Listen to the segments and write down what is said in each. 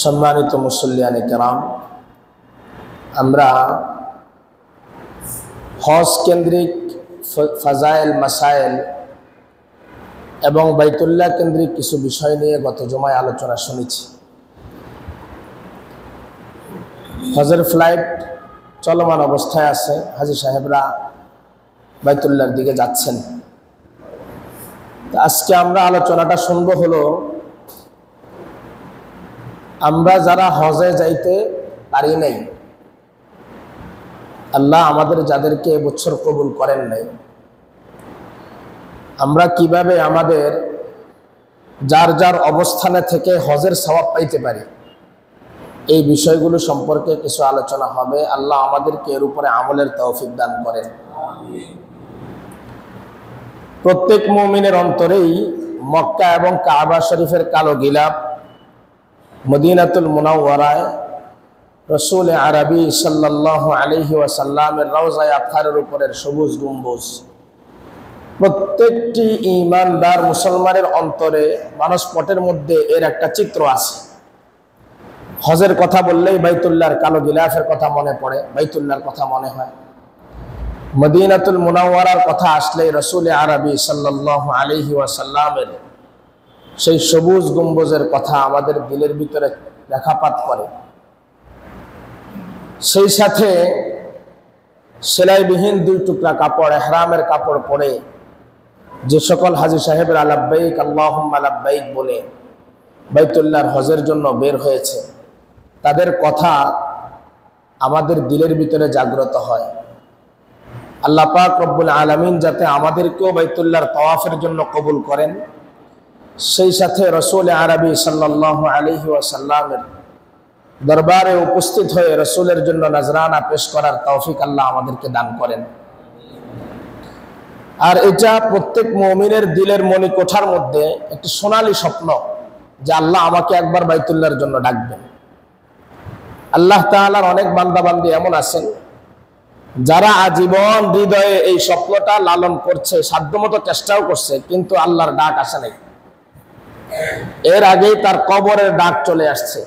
সম্মানিত মুসল্লিয়ানে কেরাম, আমরা হজ কেন্দ্রিক ফাজাইল মাসাইল এবং বাইতুল্লাহ কেন্দ্রিক কিছু বিষয় নিয়ে গত জুমায় আলোচনা শুনেছি। হজের ফ্লাইট চলমান অবস্থায় আছে, হাজী সাহেবরা বাইতুল্লাহর দিকে যাচ্ছেন। আজকে আমরা আলোচনাটা শুনবো হলো, আমরা যারা হজে যাইতে পারি নাই, আল্লাহ আমাদের যাদেরকে এবছর কবুল করেন নাই, আমরা কিভাবে আমাদের যার যার অবস্থানে থেকে হজের সওয়াব পাইতে পারি, এই বিষয়গুলো সম্পর্কে কিছু আলোচনা হবে। আল্লাহ আমাদেরকে এর উপরে আমলের তৌফিক দান করেন। প্রত্যেক মুমিনের অন্তরেই মক্কা এবং কাবা শরীফের কালো গিলাপ, মদিনাতুল মুনাওয়ারায় রসুল আরবি সাল্লাল্লাহু আলাইহি ওয়াসাল্লামের রওজায়ে আতহারের উপরের সবুজ গম্বুজ, প্রত্যেকটি ঈমানদার মুসলমানের অন্তরে মানসপটের মধ্যে এর একটা চিত্র আছে। হজের কথা বললেই বাইতুল্লাহর কালো গিলাফের কথা মনে পড়ে, বাইতুল্লাহর কথা মনে হয়। মদিনাতুল মুনাওয়ারার কথা আসলেই রসুল আরবি সাল্লাল্লাহু আলাইহি ওয়াসাল্লামের সেই সবুজ গম্বুজের কথা আমাদের দিলের ভিতরে রেখাপাত করে। সেই সাথে সেলাইবিহীন দুই টুকরা কাপড়, ইহরামের কাপড় পরে যে সকল হাজী সাহেবরা লাব্বাইক আল্লাহুম্মা লাব্বাইক বলে বাইতুল্লাহর হজের জন্য বের হয়েছে, তাদের কথা আমাদের দিলের ভিতরে জাগ্রত হয়। আল্লাহ পাক রব্বুল আলামিন যাতে আমাদেরকেও বাইতুল্লাহর তাওয়াফের জন্য কবুল করেন, সেই সাথে রসুল আরবি সাল্লাল্লাহু আলাইহি ওয়াসাল্লামের দরবারে উপস্থিত হয়ে রসুলের জন্য নজরানা পেশ করার তৌফিক আল্লাহ আমাদেরকে দান করেন। আর এটা প্রত্যেক মুমিনের দিলের মণিকোঠার মধ্যে একটি সোনালী স্বপ্ন যে আল্লাহ আমাকে একবার বাইতুল্লাহর জন্য ডাকবেন। আল্লাহ তাআলার অনেক বান্দাবান্দি এমন আছেন যারা আজীবন হৃদয়ে এই স্বপ্নটা লালন করছে, সাধ্যমতো চেষ্টাও করছে, কিন্তু আল্লাহর ডাক আসে নাই। এর আগেই তার কবরের ডাক চলে আসছে।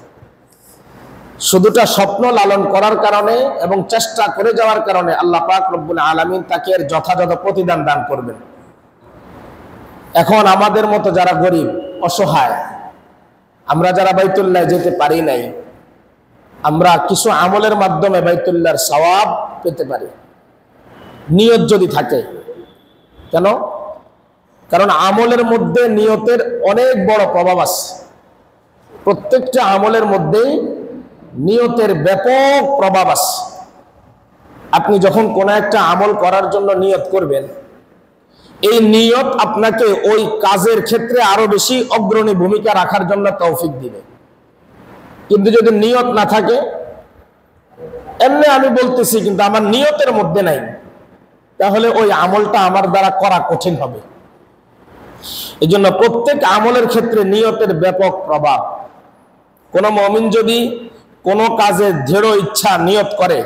শুধুটা স্বপ্ন লালন করার কারণে এবং চেষ্টা করে যাওয়ার কারণে আল্লাহ পাক রব্বুল আলামিন তাকে এর যথাযথ প্রতিদান দান করবেন। এখন আমাদের মতো যারা গরিব অসহায়, আমরা যারা বাইতুল্লাহ যেতে পারি নাই, আমরা কিছু আমলের মাধ্যমে বাইতুল্লাহর সওয়াব পেতে পারি, নিয়ত যদি থাকে। কেন? কারণ আমলের মধ্যে নিয়তের অনেক বড় প্রভাব আছে। প্রত্যেকটা আমলের মধ্যেই নিয়তের ব্যাপক প্রভাব আছে। আপনি যখন কোনো একটা আমল করার জন্য নিয়ত করবেন, এই নিয়ত আপনাকে ওই কাজের ক্ষেত্রে আরো বেশি অগ্রণী ভূমিকা রাখার জন্য তৌফিক দিবে। কিন্তু যদি নিয়ত না থাকে, এমনি আমি বলতেছি কিন্তু আমার নিয়তের মধ্যে নাই, তাহলে ওই আমলটা আমার দ্বারা করা কঠিন হবে। এই জন্য প্রত্যেক আমলের ক্ষেত্রে নিয়তের ব্যাপক প্রভাব। কোন মুমিন যদি কোনো কাজে দৃঢ় ইচ্ছা নিয়ত করে,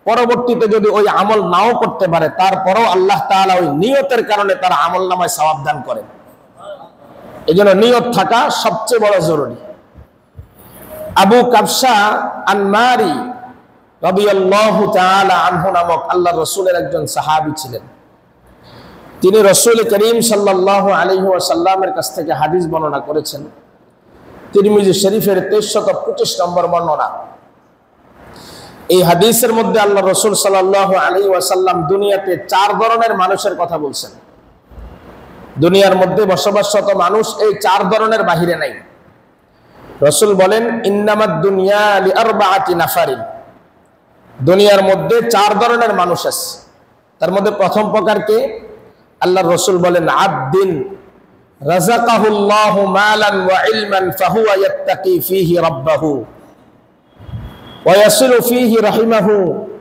পরবর্তীতে যদি ওই আমল নাও করতে পারে, তারপরেও আল্লাহ তাআলা ওই নিয়তের কারণে তার আমল নামায় সওয়াব দান করেন। এই জন্য নিয়ত থাকা সবচেয়ে বড় জরুরি। আবু কাবসা আনমারি রাদিয়াল্লাহু তাআলা আনহু নামক আল্লাহর রাসূলের একজন সাহাবী ছিলেন। তিনি রাসূল করিম সাল্লাল্লাহু আলাইহি ওয়াসাল্লামের কাছ থেকে হাদিস বর্ণনা করেছেন। তিরমিজি শরীফের 2325 নম্বর বর্ণনা। এই হাদিসের মধ্যে আল্লাহ রাসূল সাল্লাল্লাহু আলাইহি ওয়াসাল্লাম দুনিয়াতে 4 ধরনের মানুষের কথা বলছেন। দুনিয়ার মধ্যে বসবাসরত মানুষ এই 4 ধরনের বাহিরে নাই। রাসূল বলেন, ইন্নামাদ দুনিয়া লিআরবাআতি নাফারিন। দুনিয়ার মধ্যে 4 ধরনের মানুষ আছে। তার মধ্যে প্রথম প্রকার কে? আল্লাহর রাসূল বলেন, আবদিন রাযাকাহুল্লাহু মালান ওয়া ইলমান ফাহুয়া ইয়াত্তাকি ফীহি রাব্বাহু ওয়া ইয়াসিলু ফীহি রাহিমাহু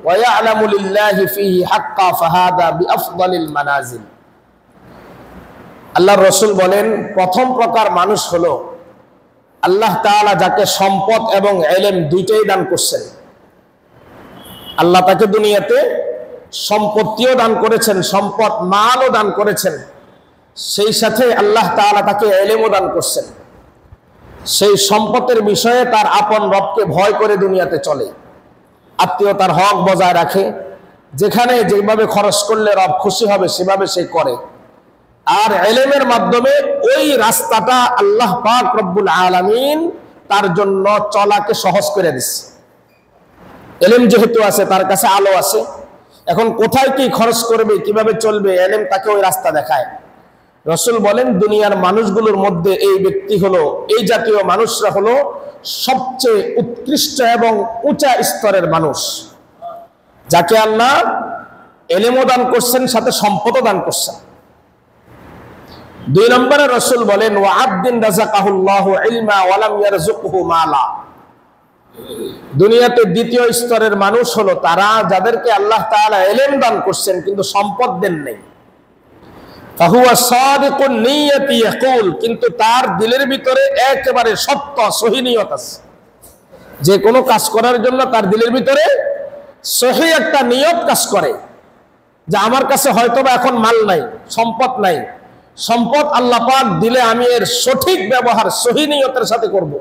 ওয়া ইয়া'লামু লিল্লাহি ফীহি হাক্কা ফাহাদা বিআফদালিল মানাজিল। আল্লাহর রাসূল বলেন, প্রথম প্রকার মানুষ হলো আল্লাহ তাআলা যাকে সম্পদ এবং ইলম দুইটাই দান করছেন। আল্লাহ তাকে দুনিয়াতে সম্পত্তিও দান করেছেন, সম্পদ মালও দান করেছেন, সেই সাথে আল্লাহ তাআলা তাকে ইলমও দান করছেন। সেই সম্পদের বিষয়ে তার আপন রবকে ভয় করে দুনিয়াতে চলে, আত্মীয়তার হক বজায় রাখে, যেখানে যেভাবে খরচ করলে রব খুশি হবে সেভাবে সে করে। আর ইলমের মাধ্যমে ওই রাস্তাটা আল্লাহ পাক রব্বুল আলামিন তার জন্য চলাকে সহজ করে দিচ্ছে। ইলম যেহেতু আছে, তার কাছে আলো আছে, এখন কোথায় কি খরচ করবে, কিভাবে চলবে, ইলম তাকে ওই রাস্তা দেখায়। রাসূল বলেন, দুনিয়ার মানুষগুলোর মধ্যে এই ব্যক্তি হলো, এই জাতীয় মানুষরা হলো সবচেয়ে উৎকৃষ্ট এবং উঁচা স্তরের মানুষ, যাকে আল্লাহ ইলমও দান করছেন, সাথে সম্পদও দান করছেন। 2 নম্বরে রাসূল বলেন, ওয়া আবদিন রাযাকাহুল্লাহু ইলমা ওয়া লাম ইয়ারযুকহু মালা। দুনিয়াতে দ্বিতীয় স্তরের মানুষ হলো তারা যাদেরকে আল্লাহ তাআলা ইলম দান করছেন কিন্তু সম্পদ দেন নাই। ফাহুয়া সাদিকুন নিয়তি ইয়াকুল, কিন্তু তার দিলের ভিতরে একেবারে সত্য সহি নিয়ত আছে। যে কোনো কাজ করার জন্য তার দিলের ভিতরে সহি একটা নিয়ত কাজ করে, যে আমার কাছে হয়তোবা এখন মাল নাই, সম্পদ নাই, সম্পদ আল্লাহ পাক দিলে আমি এর সঠিক ব্যবহার সহি নিয়তের সাথে করব।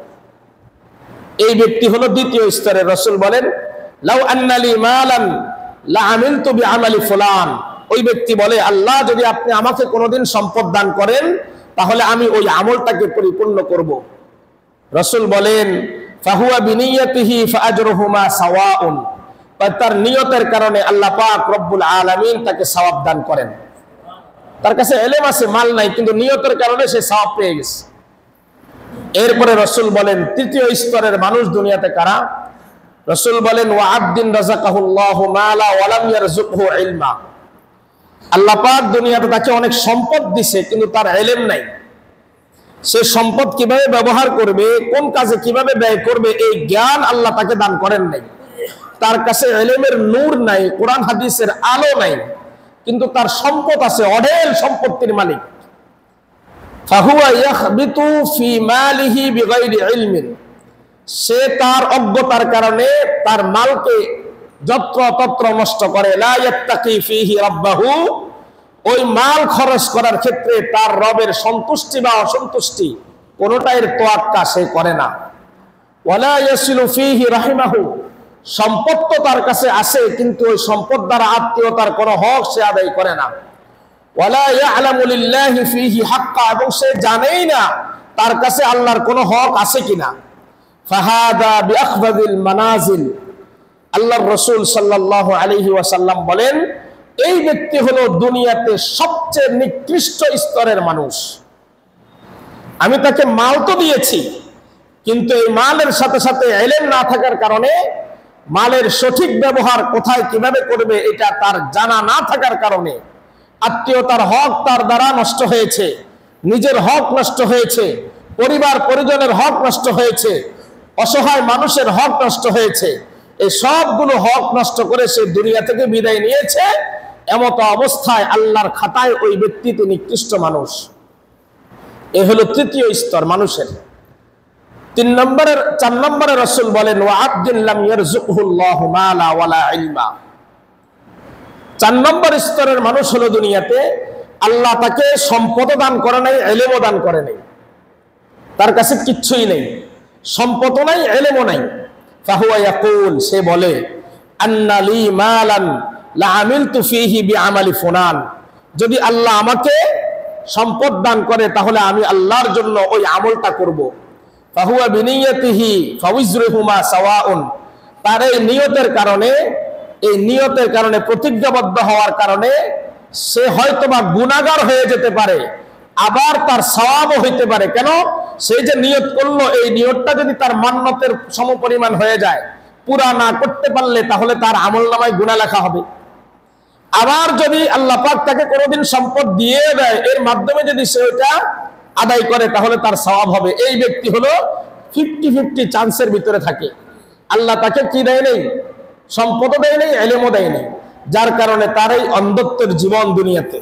এই ব্যক্তি হলো দ্বিতীয় স্তরের। রাসূল বলেন, লাউ আন্নালি মালান লা আমিলতু বিআমালি ফুলান। ওই ব্যক্তি বলে, আল্লাহ যদি আপনি আমাকে কোনোদিন সম্পদ দান করেন তাহলে আমি ওই আমলটাকে পরিপূর্ণ করব। রাসূল বলেন, ফাহুয়া বিনিয়াতিহি ফাআজরুহুমা সাওয়াউন। তার নিয়তের কারণে আল্লাহ পাক রব্বুল আলামিন তাকে সওয়াব দান করেন। তার কাছে ইলম আছে, মাল নাই, কিন্তু নিয়তের কারণে সে সওয়াব পেয়ে গেছে। এরপরে রাসূল বলেন, তৃতীয় স্তরের মানুষ দুনিয়াতে কারা? রাসূল বলেন, ওয়া আবদিন রাযাকাহুল্লাহু মালা ওয়া লাম ইয়ারযুকহু ইলমা। আল্লাহ পাক দুনিয়াতে তাকে অনেক সম্পদ দিছে, কিন্তু তার ইলম নাই। সে সম্পদ কিভাবে ব্যবহার করবে, কোন কাজে কিভাবে ব্যয় করবে, এই জ্ঞান আল্লাহ তাকে দান করেন নাই। তার কাছে ইলমের নূর নাই, কোরআন হাদিসের আলো নাই, কিন্তু তার সম্পদ আছে, অঢেল সম্পত্তির মালিক। ফাহুয়া ইয়াখবিতু ফি মালিহি বিগাইরি ইলমিন। সে তার অজ্ঞতার কারণে তার মালকে যত্র তত্র নষ্ট করে। লা ইয়াত্তাকি ফিহি রাব্বাহু। ওই মাল খরচ করার ক্ষেত্রে তার রবের সন্তুষ্টি বা অসন্তুষ্টি কোনোটার তোয়াক্কা সে করে না। ওয়ালা ইয়াসিলু ফিহি রাহিমাহু। সম্পদ তো তার কাছে আছে, কিন্তু ওই সম্পদ দ্বারা আত্মীয়তার কোনো হক সে আদায় করে না। ওয়ালা ইয়ালামু লিল্লাহি ফিহি হাক্কা। এবং সে জানেই না তার কাছে আল্লাহর কোনো হক আছে কিনা। ফাহাদা বিআখবাদিল মানাজিল। আল্লাহর রাসূল সাল্লাল্লাহু আলাইহি ওয়াসাল্লাম বলেন, এই ব্যক্তি হলো দুনিয়াতে সবচেয়ে নিকৃষ্ট স্তরের মানুষ। আমি তাকে মাল তো দিয়েছি, কিন্তু এই মালের সাথে সাথে ইলম না থাকার কারণে, মালের সঠিক ব্যবহার কোথায় কিভাবে করবে এটা তার জানা না থাকার কারণে আত্মীয়তার হক তার দ্বারা নষ্ট হয়েছে, নিজের হক নষ্ট হয়েছে, পরিবার পরিজনের হক নষ্ট হয়েছে, অসহায় মানুষের হক নষ্ট হয়েছে। এই সবগুলো হক নষ্ট করে সে দুনিয়া থেকে বিদায় নিয়েছে। এমত অবস্থায় আল্লাহর খাতায় ওই ব্যক্তি নিকৃষ্ট মানুষ। এ হলো তৃতীয় স্তর মানুষের। 4 নম্বরে রাসূল বলেন, ওয়া আবদিন লাম ইয়ারযুকহুল্লাহু মালা ওয়ালা ইলমা। 4 নম্বর স্তরের মানুষ হলো দুনিয়াতে আল্লাহ তাকে সম্পদ দান করে নাই, ইলমও দান করে নাই। তার কাছে কিচ্ছুই নেই, সম্পদও নাই, ইলমও নাই। ফাহুয়া ইয়াকুল। সে বলে, আন্না লি মালান লা আমিলতু ফিহি বিআমালি ফুলান। যদি আল্লাহ আমাকে সম্পদ দান করে তাহলে আমি আল্লাহর জন্য ওই আমলটা করব। ফাহুয়া বিনিয়াতিহি ফাউজরুহুমা সাওয়াউন। তার এই নিয়তের কারণে প্রতিজ্ঞাবদ্ধ হওয়ার কারণে সে হয়তোবা গুনাহগার হয়ে যেতে পারে, আবার তার সওয়াবও হইতে পারে। কেন? সে যে নিয়ত করলো, এই নিয়তটা যদি তার মান্নতের সমপরিমাণ হয়ে যায়, পুরা না করতে পারলে তাহলে তার আমলনামায় গুনাহ লেখা হবে। আবার যদি আল্লাহ পাক তাকে কোনোদিন সম্পদ দিয়ে দেয়, এর মাধ্যমে যদি সে ওটা আদায় করে তাহলে তার সওয়াব হবে। এই ব্যক্তি হলো 50-50 চান্সের ভিতরে থাকে। আল্লাহ তাকে কি দেয় নেই? সম্পদও দেয় নেই, ইলমও দেয় নেই, যার কারণে তার এই অন্ধত্বের জীবন দুনিয়াতে।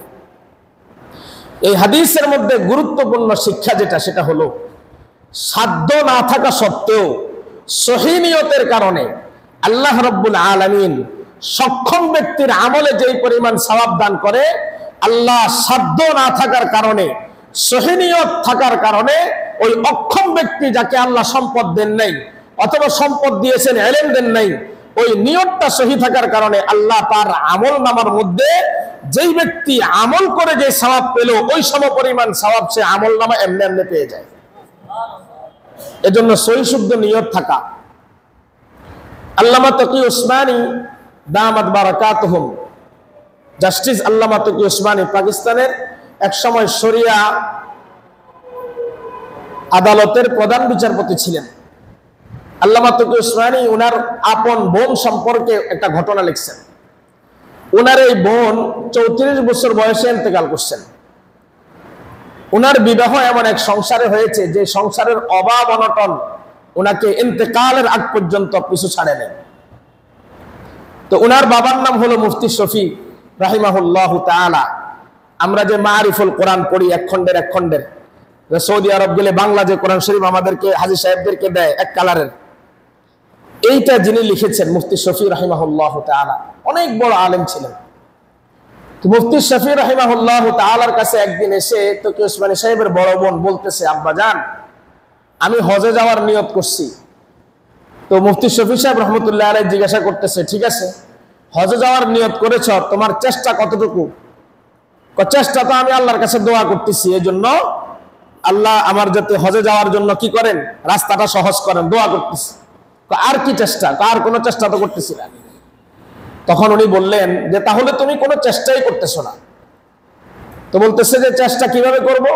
এই হাদিসের মধ্যে গুরুত্বপূর্ণ শিক্ষা যেটা, সেটা হলো সাধ্য না থাকা সত্ত্বেও সহি নিয়তের কারণে আল্লাহ রাব্বুল আলামিন সক্ষম ব্যক্তির আমলে যেই পরিমাণ সওয়াব দান করে, আল্লাহ সাধ্য না থাকার কারণে, সহি নিয়ত থাকার কারণে ওই অক্ষম ব্যক্তি যাকে আল্লাহ সম্পদ দেন নাই অথবা সম্পদ দিয়েছেন ইলম দেন নাই, ওই নিয়তটা সহি থাকার কারণে আল্লাহ তার আমল নামার মধ্যে যেই ব্যক্তি আমল করে যে সওয়াব পেল ওই সমপরিমাণ সওয়াব সে আমল নামা এমনি এমনি পেয়ে যায়। এজন্য সহি শুদ্ধ নিয়ত থাকা। আল্লামা তকি উসমানী দামাত বারাকাতুহুম, জাস্টিস আল্লামা তকি উসমানী পাকিস্তানের এক সময় শরিয়া আদালতের প্রধান বিচারপতি ছিলেন। আল্লামা তকি উসমানী উনার আপন বোন সম্পর্কে একটা ঘটনা লিখছেন। উনার এই বোন 34 বছর বয়সে ইন্তেকাল করছেন। উনার বিবাহ এমন এক সংসারে হয়েছে যে সংসারের অভাব অনটন উনাকে ইন্তেকালের আগ পর্যন্ত পিছু ছাড়ে নেই। তো উনার বাবার নাম হলো মুফতি শফি রাহিমাহুল্লাহু তাআলা। আমরা যে মারিফুল কোরআন পড়ি এক খণ্ডের, সৌদি আরব গেলে বাংলা যে কোরআন শরীফ আমাদেরকে হাজী সাহেবদেরকে দেয় এক কালারের, এইটা যিনি লিখেছেন মুফতি শফি রাহিমাহুল্লাহু তাআলা, অনেক বড় আলেম ছিলেন। তো মুফতি শফি রাহিমাহুল্লাহু তাআলার কাছে একদিন এসে তকি উসমানী সাহেবের বড় বোন বলতেছে, আব্বাজান আমি হজে যাওয়ার নিয়ত করছি। তো মুফতি শফি সাহেব রহমতুল্লাহ আলাইহি জিজ্ঞাসা করতেছে, ঠিক আছে হজে যাওয়ার নিয়ত করেছ, তোমার চেষ্টা কতটুকু? চেষ্টা তো আমি আল্লাহর কাছে দোয়া করতেছি, এই জন্য আল্লাহ আমার যাতে হজে যাওয়ার জন্য কি করেন, রাস্তাটা সহজ করেন, দোয়া করতেছি। আর কি চেষ্টা? আর কোনো চেষ্টা তো করতেছি না। তখন উনি বললেন যে তাহলে তুমি কোনো চেষ্টাই করতেছো না। তো বলতেছে যে চেষ্টা কিভাবে করব?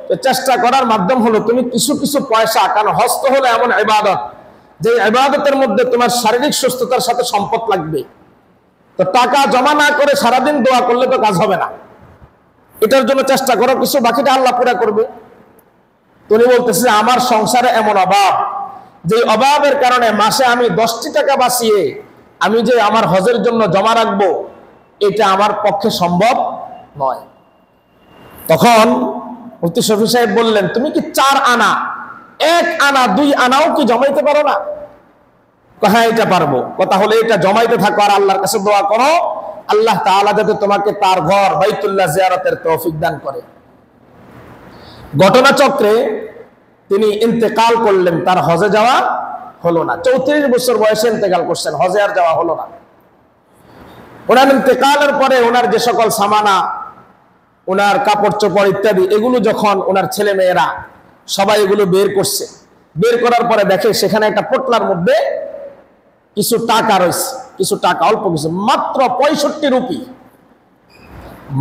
তো চেষ্টা করার মাধ্যম হলো তুমি কিছু কিছু পয়সা, কারণ হজ তো হলো এমন ইবাদত যে ইবাদতের মধ্যে তোমার শারীরিক সুস্থতার সাথে সম্পদ লাগবে। তো টাকা জমা না করে সারাদিন দোয়া করলে তো কাজ হবে না, এটার জন্য চেষ্টা করো কিছু, বাকিটা আল্লাহ পুরা করবে। তুমি বলতেছে আমার সংসারে এমন অভাব, যে অভাবের কারণে মাসে আমি 10টি টাকা বাঁচিয়ে আমি যে আমার হজের জন্য জমা রাখবো, এটা আমার পক্ষে সম্ভব নয়। তখন মুফতি শফি সাহেব বললেন, তুমি কি 4 আনা, 1 আনা 2 আনাও কি জমাইতে পারো না? হ্যাঁ এটা পারবো। কথা হলে এটা জমাইতে থাকো আর আল্লাহর কাছে দোয়া করো আল্লাহ তাআলা যাতে তোমাকে তার ঘর বাইতুল্লাহ জিয়ারতের তৌফিক দান করে। ঘটনাচক্রে তিনি ইন্তেকাল করলেন, তার হজে যাওয়া হলো না। 34 বছর বয়সে ইন্তেকাল করছেন, হজে আর যাওয়া হলো না। ওনার ইন্তেকালের পরে ওনার যে সকল সামানা, ওনার কাপড় চোপড় ইত্যাদি, এগুলো যখন ওনার ছেলে মেয়েরা সবাই এগুলো বের করছে, বের করার পরে দেখে সেখানে একটা পোটলার মধ্যে কিছু টাকা রয়েছে, কিছু টাকা, অল্প কিছু, মাত্র 65 রুপি,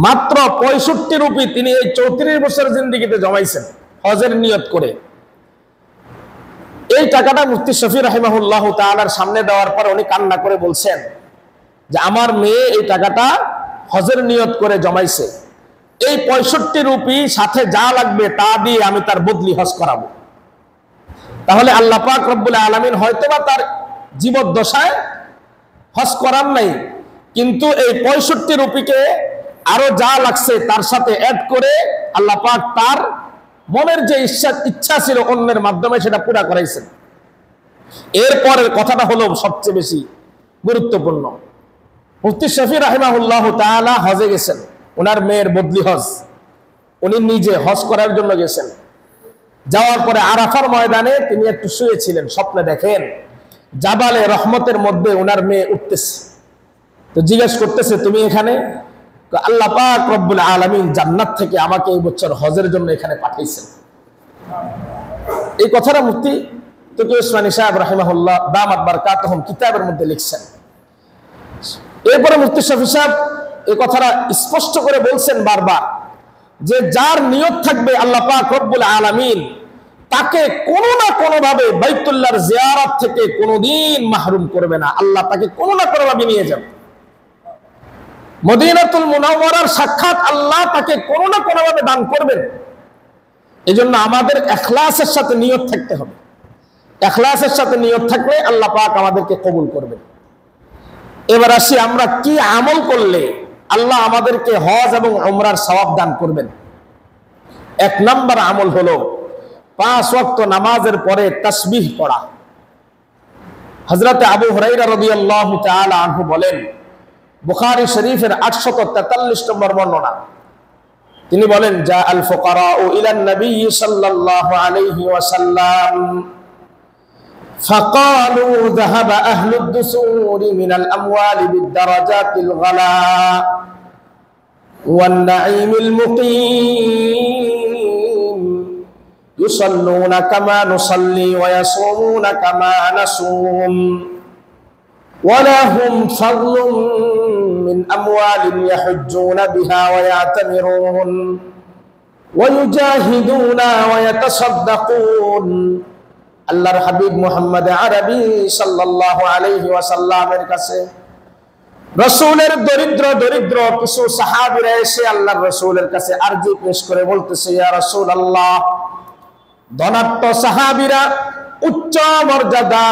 মাত্র 65 রুপি তিনি এই 34 বছর জিন্দেগিতে জমাইছেন হজের নিয়ত করে। এই টাকাটা মুফতি শফি রাহিমাহুল্লাহু তাআলার সামনে দেওয়ার পর উনি কান্না করে বলছেন যে আমার মেয়ে এই টাকাটা হজের নিয়ত করে জমাইছে, এই 65 রুপি সাথে যা লাগবে তা দিয়ে আমি তার বদলি হজ করাবো। তাহলে আল্লাহ পাক রব্বুল আলামিন হয়তোবা তার জীবদ্দশায় হজ করার নাই, কিন্তু এই 65 রুপিকে আরো যা লাগছে তার সাথে অ্যাড করে আল্লাহ পাক তার মনের যে ইচ্ছা ছিল অন্যের মাধ্যমে সেটা পুরা করাইছেন। এরপরের কথাটা হলো সবচেয়ে বেশি গুরুত্বপূর্ণ। মুফতি শফি রাহিমাহুল্লাহু তাআলা হজে গেছেন, ওনার মেয়ের বদলি হজ, উনি নিজে হজ করার জন্য গেছেন। যাওয়ার পরে আরাফার ময়দানে তিনি একটু শুয়েছিলেন, স্বপ্নে দেখেন জাবালে রহমতের মধ্যে ওনার মেয়ে উঠতেছে। তো জিজ্ঞেস করতেছে তুমি এখানে? আল্লাহ পাক রব্বুল আলামিন জান্নাত থেকে আমাকে এই বছর হজের জন্য এখানে পাঠিয়েছেন। এই কথাটা মুফতি তকি উসমানী সাহেব রাহিমাহুল্লাহ দামাত বারাকাতুহুম কিতাবের মধ্যে লিখছেন। এরপরে মুফতি শফি সাহেব এই কথাটা স্পষ্ট করে বলছেন বারবার যে যার নিয়ত থাকবে আল্লাহ পাক রব্বুল আলামিন তাকে কোনো না কোনো ভাবে বাইতুল্লাহর জিয়ারত থেকে কোনোদিন মাহরুম করবে না, আল্লাহ তাকে কোনো না কোনো ভাবে নিয়ে যাবে। মদিনাতুল মুনাওয়ারার সাক্ষাৎ আল্লাহ তাকে কোনো না কোনো ভাবে দান করবেন। এজন্য আমাদের ইখলাসের সাথে নিয়ত থাকতে হবে। ইখলাসের সাথে নিয়ত থাকলে আল্লাহ পাক আমাদেরকে কবুল করবেন। এবার আসি আমরা কি আমল করলে আল্লাহ আমাদেরকে হজ এবং উমরার সওয়াব দান করবেন। 1 নম্বর আমল হলো 5 ওয়াক্ত নামাজের পরে তাসবিহ পড়া। হযরত আবু হুরায়রা রাদিয়াল্লাহু তাআলা আনহু বলেন, বুখারী শরীফের 843 নম্বর বর্ণনা, তিনি বলেন, জা আল ফুকারাউ ইলান নবী সাল্লাল্লাহু আলাইহি ওয়াসাল্লাম ফাকালু যাহাবা আহলুদ দুসুরি মিনাল আমওয়ালি বিদ-দারাজাতিল গালা ওয়ান নাঈমিল মুকিম ইউসাল্লুনা কামা নুসাল্লি ওয়া ইয়াসুমুনা কামা নাসুম ওয়া লাহুম ফাদলুম من أموال يحجون بها ويعتمرون ويجاهدون ويتصدقون আল্লাহর হাবিব মুহাম্মদ আরবি সাল্লাল্লাহু আলাইহি ওয়াসাল্লামের কাছে রাসূলের দরিদ্র কিছু সাহাবীরা এসে আল্লাহর রাসূলের কাছে আরজি পেশ করে বলতেছে, ইয়া রাসূলুল্লাহ, ধনাঢ্য সাহাবীরা উচ্চ মর্যাদা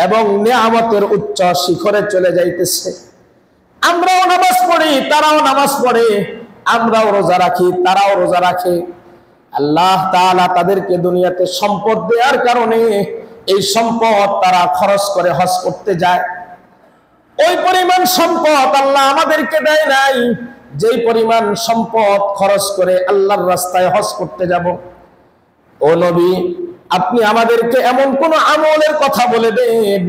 এবং নিয়ামতের উচ্চ শিখরে চলে যাইতেছে। আমরাও নামাজ পড়ি, তারাও নামাজ পড়ে, আমরাও রোজা রাখি, তারাও রোজা রাখে। আল্লাহ তাআলা তাদেরকে দুনিয়াতে সম্পদ দেওয়ার কারণে এই সম্পদ তারা খরচ করে হজ করতে যায়। ওই পরিমাণ সম্পদ আল্লাহ আমাদেরকে দেয় নাই যেই পরিমাণ সম্পদ খরচ করে আল্লাহর রাস্তায় হজ করতে যাব। ও নবী, আপনি আমাদেরকে এমন কোন আমলের কথা বলে দেন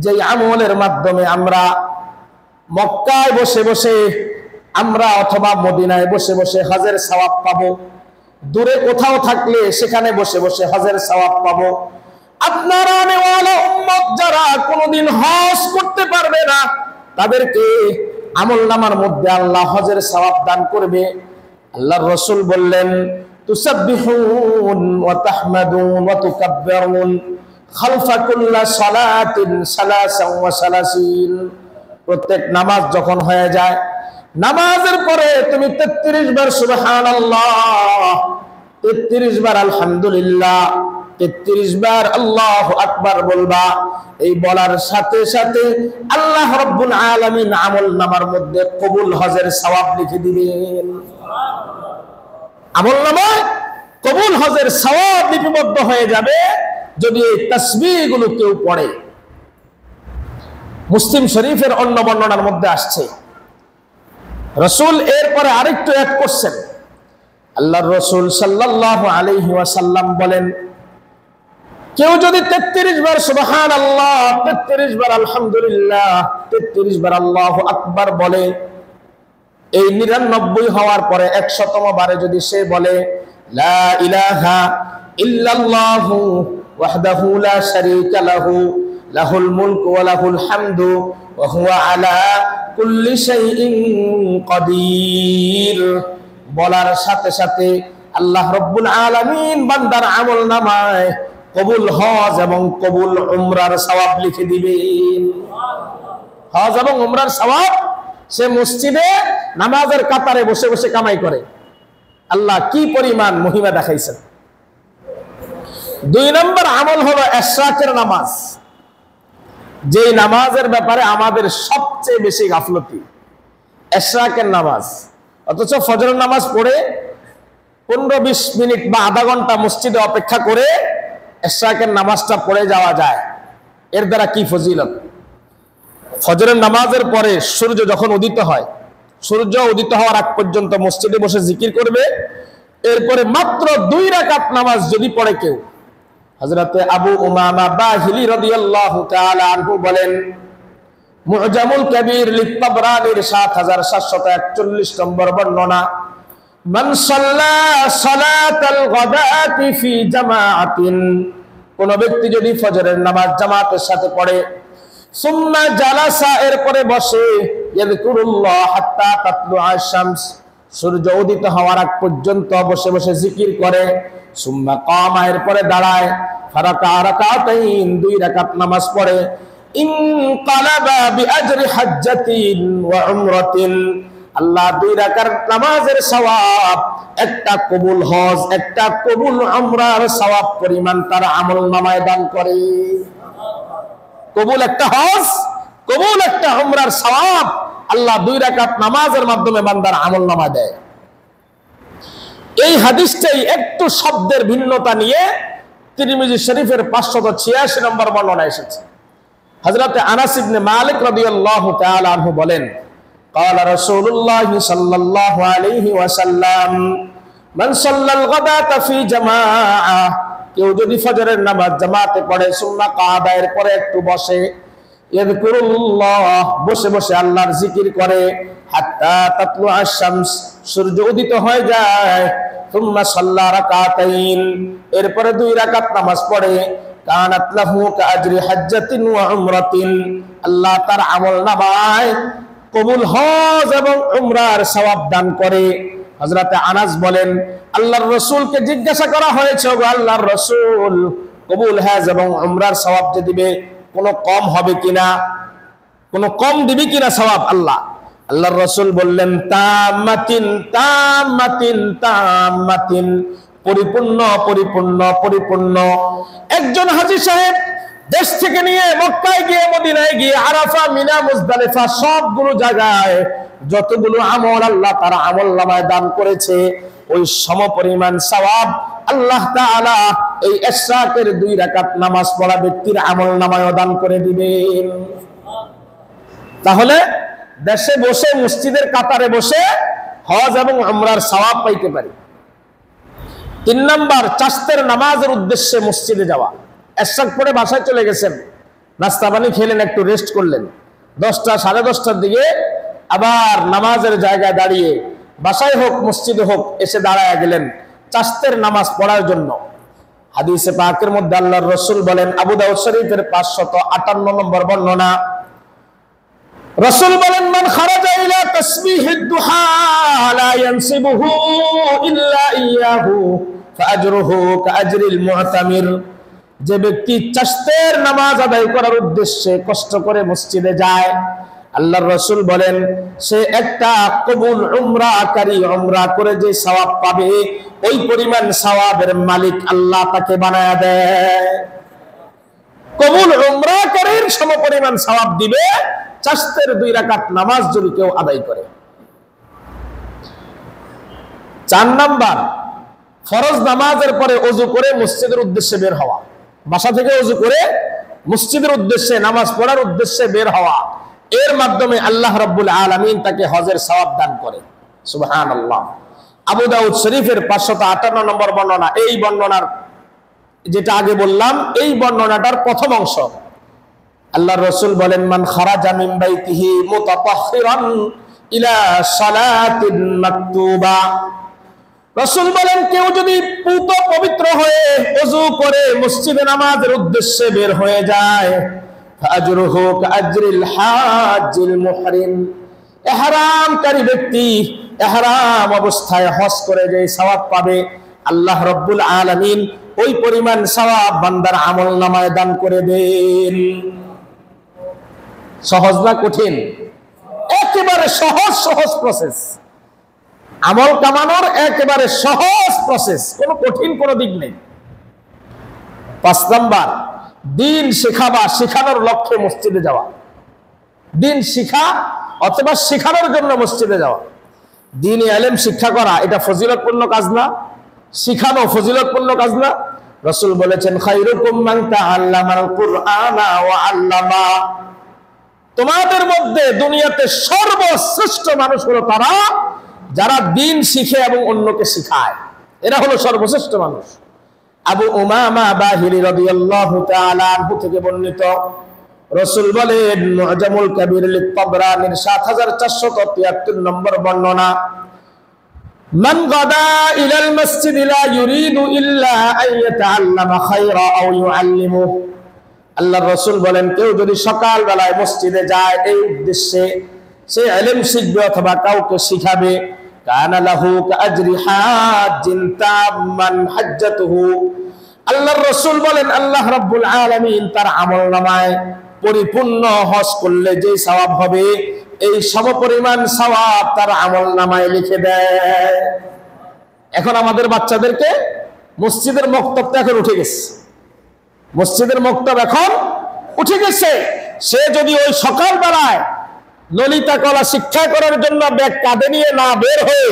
যেই আমলের মাধ্যমে আমরা মক্কায় বসে বসে আমরা অথবা মদিনায় বসে বসে হজের সওয়াব পাবো, দূরে কোথাও থাকলে সেখানে বসে বসে হজের সওয়াব পাবো। আপনারা নেওয়ালা উম্মত যারা কোনোদিন হজ করতে পারবে না, তাদেরকে আমলনামার মধ্যে আল্লাহ হজের সওয়াব দান করবে। আল্লাহর রাসূল বললেন, তুসাব্বিহুন ওয়া তাহমাদুন ওয়া তুকাব্বিরুন খালফা কুল্লি সালাতিন সালাসান ওয়া সালাসিন। প্রত্যেক নামাজ যখন হয়ে যায়, নামাজের পরে তুমি 33 বার সুবহানাল্লাহ, 33 বার আলহামদুলিল্লাহ, 33 বার আল্লাহু আকবার বলবা। এই বলার সাথে সাথে আল্লাহ রাব্বুল আলামিন আমলনামার মধ্যে কবুল হজের সওয়াব লিখে দিবেন। আমলনামায় কবুল হজের সওয়াব লিপিবদ্ধ হয়ে যাবে যদি এই তাসবিহগুলো কেউ পড়ে। মুসলিম শরীফের অন্য বর্ণনার মধ্যে আসছে, রাসূল এরপরে আরেকটু অ্যাড করছেন। আল্লাহর রাসূল সাল্লাল্লাহু আলাইহি ওয়াসাল্লাম বলেন, কেউ যদি 33 বার সুবহানাল্লাহ, 33 বার আলহামদুলিল্লাহ, 33 বার আল্লাহু আকবার বলে, এই 99 হওয়ার পরে 100তম বারে যদি সে বলে লা ইলাহা ইল্লাল্লাহু ওয়াহদাহু লা শারীকা লাহু লাহুল মুলকু ওয়া লাহুল হামদু ওয়া হুয়া আলা কুল্লি শাইইন কাদির, বলার সাথে সাথে আল্লাহ রাব্বুল আলামিন বান্দার আমলনামায় কবুল হজ এবং কবুল উমরার সওয়াব লিখে দিবেন। হজ এবং উমরার সওয়াব সে মসজিদে নামাজের কাতারে বসে বসে কামাই করে। আল্লাহ কি পরিমাণ মহিমা দেখাইছেন। 2 নম্বর আমল হলো ইশরাকের নামাজ, যে নামাজের ব্যাপারে আমাদের সবচেয়ে বেশি গাফলতি, ইশরাকের নামাজ। অথচ ফজরের নামাজ পড়ে 15-20 মিনিট বা আধা ঘন্টা মসজিদে অপেক্ষা করে ইশরাকের নামাজটা পড়ে যাওয়া যায়। এর দ্বারা কি ফজিলত! ফজরের নামাজের পরে সূর্য যখন উদিত হয়, সূর্য উদিত হওয়ার আগ পর্যন্ত মসজিদে বসে জিকির করবে। এরপরে মাত্র 2 রাকাত নামাজ যদি পড়ে কেউ, হযরতে আবু উমামা বাহিলি রাদিয়াল্লাহু তাআলা আনহু বলেন, মুআজামুল কবীর লিত-তাবরানির 7741 নম্বর বর্ণনা, মান সাল্লা সালাতাল গাদাতি ফি জামাআতিন, কোন ব্যক্তি যদি ফজরের নামাজ জামাতের সাথে পড়ে, সুম্মা জালাসা, এরপরে বসে, ইয়াযকুরুল্লাহ হাত্তা তাতলুআ শামস, সূর্য উদিত হওয়ার আগ পর্যন্ত বসে বসে জিকির করে, সুম্মা কামা, এরপরে দাঁড়ায়, ফারাকা রাকাতাইন, 2 রাকাত নামাজ পড়ে, ইনকালাবা বিআজরি হাজ্জাতিন ওয়া উমরাতিন, আল্লাহ 2 রাকাত নামাজের সওয়াব, একটা কবুল হজ, একটা কবুল উমরার সওয়াব পরিমাণ তার আমলনামায় দান করে। কবুল একটা হজ, কবুল একটা উমরার সওয়াব আল্লাহ 2 রাকাত নামাজের মাধ্যমে বান্দার আমলনামা দেয়। এই হাদিসটাই একটু শব্দের ভিন্নতা নিয়ে তিরমিজি শরীফের 586 নম্বর বর্ণনা এসেছে। হযরত আনাস ইবনে মালিক রাদিয়াল্লাহু তাআলা আনহু বলেন, قال رسول الله صلى الله عليه وسلم من صلى الغداة في جماعة কেউ যদি ফজরের নামাজ জামাতে পড়ে সুন্নাহ কাদায়ের পরে একটু বসে ইয়াযকুরুল্লাহ বসে বসে আল্লাহর জিকির করে হাত্তা তাতলু আশ-শামস সূর্য উদিত হয়ে যায় সুম্মা সাল্লা রাকাতাইন এরপরে 2 রাকাত নামাজ পড়ে কানাত লাহু কাআজরি হাজ্জাতিন ওয়া উমরাতিন আল্লাহ তার আমলনামায় কবুল হজ এবং উমরার সওয়াব দান করে। হযরতে আনাস বলেন আল্লাহর রাসূলকে জিজ্ঞাসা করা হয়েছে ওগো আল্লাহর রাসূল কবুল হজ এবং উমরার সওয়াব যে দিবে কোনো কম হবে কিনা, কোনো কম দিবে কিনা সওয়াব? আল্লাহর রাসূল বললেন তাম্মাতিন তাম্মাতিন তাম্মাতিন পরিপূর্ণ পরিপূর্ণ পরিপূর্ণ। একজন হাজী সাহেব দেশ থেকে নিয়ে মক্কায় গিয়ে মদিনায় গিয়ে আরাফা মিনা মুজদালিফা সবগুলো জায়গায় যতগুলো আমল আল্লাহ তার আমলনামায় দান করেছে ওই সমপরিমাণ সওয়াব আল্লাহ তাআলা এই ইশরাকের 2 রাকাত নামাজ পড়া ব্যক্তির আমলনামায় দান করে দিবেন। তাহলে দেশে বসে মসজিদের কাতারে বসে হজ এবং উমরার সওয়াব পাইতে পারি। 3 নাম্বার চাস্তের নামাজের উদ্দেশ্যে মসজিদে যাওয়া। ইশরাক পড়ে বাসায় চলে গেছেন, নাস্তা পানি খেলেন, একটু রেস্ট করলেন, 10টা সাড়ে 10টার দিকে আবার নামাজের জায়গায় দাঁড়িয়ে বাসায় হোক মসজিদে হোক এসে দাঁড়ায় গেলেন চাস্তের নামাজ পড়ার জন্য। হাদিসে পাকের মধ্যে আল্লাহর রাসূল বলেন, আবু দাউদ শরীফের 558 নম্বর বর্ণনা, রাসূল বলেন মান খারাজা ইলা তাসবিহিদ দুহা লা ইয়ানসিবুহু ইল্লা ইয়াহু ফাআজরুহু কাআজরিল মু'তামির। যে ব্যক্তি চাস্তের নামাজ আদায় করার উদ্দেশ্যে কষ্ট করে মসজিদে যায় আল্লাহর রাসূল বলেন সে একটা কবুল উমরাকারী উমরা করে যে সওয়াব পাবে ওই পরিমাণ সওয়াবের মালিক আল্লাহ তাকে বানায়া দেয়। কবুল উমরাকারীর সমপরিমাণ সওয়াব দিবে চাস্তের 2 রাকাত নামাজ যদি কেউ আদায় করে। 4 নাম্বার ফরজ নামাজের পরে ওযু করে মসজিদের উদ্দেশ্যে বের হওয়া। বাসা থেকে ওযু করে মসজিদের উদ্দেশ্যে নামাজ পড়ার উদ্দেশ্যে বের হওয়া, এর মাধ্যমে আল্লাহ রাব্বুল আলামিন তাকে হজের সওয়াব দান করে। সুবহানাল্লাহ। আবু দাউদ শরীফের 558 নম্বর বর্ণনা। এই বর্ণনার যেটা আগে বললাম এই বর্ণনাটার প্রথম অংশ। আল্লাহর রাসূল বলেন মান খারাজা মিন বাইতিহি মুতাতাহহিরান ইলা সালাতিন মাকতুবা। রাসূল বলেন কেউ যদি পূত পবিত্র হয়ে ওযু করে মসজিদে নামাজের উদ্দেশ্যে বের হয়ে যায় ফাজরুহু কাআজরিল হাজ্জিল মুহরিম। ইহরামকারী ব্যক্তি ইহরাম অবস্থায় হজ করে যে সওয়াব পাবে আল্লাহ রাব্বুল আলামিন ওই পরিমাণ সওয়াব বান্দার আমলনামায় দান করে দেন। সহজ না কঠিন? একেবারে সহজ সহজ প্রসেস। আমল কামানোর একেবারে সহজ প্রসেস, কোনো কঠিন কোনো দিক নেই। 5 নাম্বার দিন শেখা বা শেখানোর লক্ষ্যে মসজিদে যাওয়া। দিন শিখা অথবা শেখানোর জন্য মসজিদে যাওয়া। দ্বীনি ইলম শিক্ষা করা এটা ফজিলতপূর্ণ কাজ না? শিখানো ফজিলতপূর্ণ কাজ না? রাসূল বলেছেন খায়রুকুম মান তাআল্লামাল কুরআনা ওয়া আল্লামা। তোমাদের মধ্যে দুনিয়াতে সর্বশ্রেষ্ঠ মানুষ হলো তারা যারা দ্বীন শিখে এবং অন্যকে শিখায়, এরা হলো সর্বশ্রেষ্ঠ মানুষ। আবু উমামা বাহিলি রাদিয়াল্লাহু তাআলা আনহু থেকে বর্ণিত, রাসূল বলেন মুআজামুল কাবীর লিত-তাবরানির 7473 নম্বর বর্ণনা, মান গাদা ইলাল মসজিদ লা ইউরিদু ইল্লা আন ইয়াতাআল্লামা খায়রা আও ইউআল্লিমুহু। আল্লাহর রাসূল বলেন কেউ যদি সকাল বেলায় মসজিদে যায় এই উদ্দেশ্যে সে ইলম শিখবে অথবা কাউকে শিখাবে, কানা লাহু কাআজরি হাজ্জিন তাম্মান হাজ্জাতুহু। আল্লাহর রাসূল বলেন আল্লাহ রাব্বুল আলামিন তার আমলনামায় পরিপূর্ণ হজ করলে যে সওয়াব হবে এই সমপরিমাণ সওয়াব তার আমলনামায় লিখে দেয়। এখন আমাদের বাচ্চাদেরকে মসজিদের মক্তবটা এখন উঠে গেছে, মসজিদের মক্তব এখন উঠে গেছে। সে যদি ওই সকাল বেলায় ললিতা কলা শিক্ষা করার জন্য ব্যাগ কাঁধে নিয়ে না বের হয়ে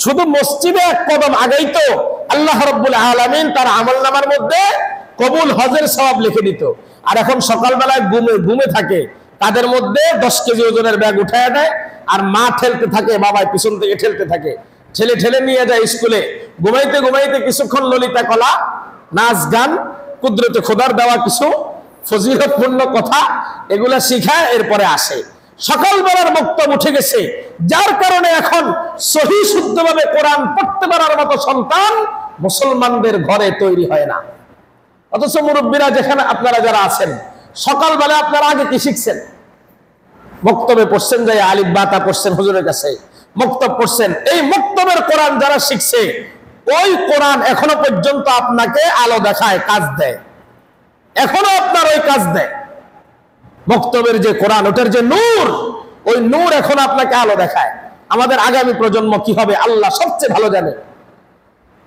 শুধু মসজিদে এক কদম আগাইতো, আল্লাহ রাব্বুল আলামিন তার আমলনামার মধ্যে কবুল হজের সওয়াব লিখে দিত। আর এখন সকালবেলায় ঘুমে থাকে, তাদের মধ্যে 10 কেজি ওজনের ব্যাগ উঠায় দেয়, আর মা ঠেলতে থাকে, বাবা পিছন থেকে ঠেলতে থাকে, ছেলে ঠেলে নিয়ে যায় স্কুলে। ঘুমাইতে ঘুমাইতে কিছুক্ষণ ললিতা কলা, নাচ গান, কুদরতে খোদার দেওয়া কিছু ফজিলতপূর্ণ কথা এগুলা শিখায়, এরপরে আসে। সকালবেলার বক্তব্য উঠে গেছে, যার কারণে এখন সহি শুদ্ধভাবে কোরআন পড়তে পারার মতো সন্তান মুসলমানদের ঘরে তৈরি হয় না। অথচ মুরব্বীরা যেখানে আপনারা যারা আছেন, সকালবেলা আপনারা আগে কি শিখছেন? বক্তব্যে পড়ছেন, যাই আলিফ বাতা পড়ছেন হুজুরের কাছে, বক্তব্য পড়ছেন। এই বক্তব্যের কোরআন যারা শিখছে, ওই কোরআন এখনো পর্যন্ত আপনাকে আলো দেখায়, কাজ দেয়, এখনো আপনার ওই কাজ দেয়। বক্তব্যের যে কোরআন, ওটার যে নূর, ওই নূর এখন আপনাকে আলো দেখায়। আমাদের আগামী প্রজন্ম কি হবে আল্লাহ সবচেয়ে ভালো জানে।